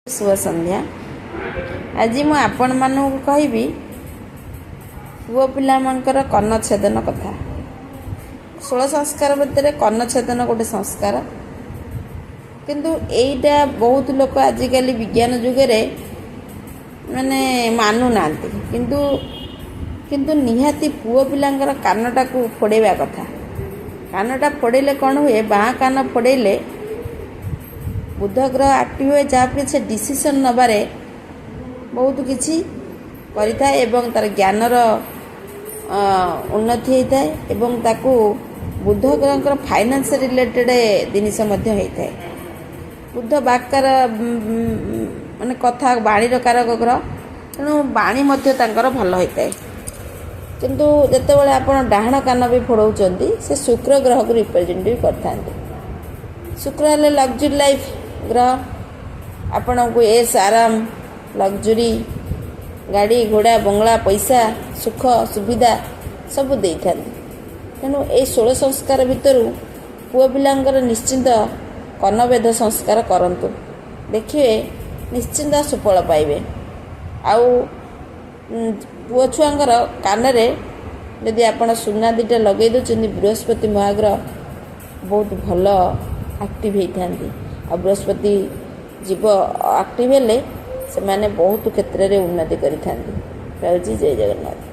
शुभ संध्या। आज मु आपण मानू कहबी पुओ पिलामंकर कर्ण छेदन कथा। 16 संस्कार भितर कर्ण छेदन गोटे संस्कार, किंतु एटा बहुत लोक आजिकल विज्ञान जुगे माने मानु नांती, किंतु किंतु निहाती पुओ पिलांकर कानटा को फोड़ेबा कथा। कानटा फोड़ेले कौन हुए, बाँ कान फोड़ेले बुध ग्रह एक्टिव हुए, जहाँफल से डिसीजन नबारे बहुत किसी करिथाए एवं तार ज्ञानर उन्नति होता है एवं ताकू बुध ग्रह फाइनेंस रिलेटेड जिनिस होता है। बुध बाकार माने कथा बाणीर कारक ग्रह, तेणु बाणी भल होता है। किंतु जितेबाला आप डाहाण कान भी फोड़ाऊँच से शुक्र ग्रह को रिप्रेजेंट भी करते। शुक्र हेल्ले लग्जरी लाइफ ग्रह, आपण को एस आराम लग्जरी गाड़ी घोड़ा बंगला पैसा सुख सुविधा सब दे था। तेणु ये 16 संस्कार भितर पुओ पिलांकर निश्चिंत कर्णवेद संस्कार करंतु, देखिए निश्चिंत सुफल पाइबे। आउ पुओ छुआंकर कानरे यदि आपण सुना दीटा लगे दौरान बृहस्पति महाग्रह बहुत भल एक्टिव होता। आ बृहस्पति जीव एक्टिव हेले से माने बहुत क्षेत्र में उन्नति करि थांती। जय जगन्नाथ।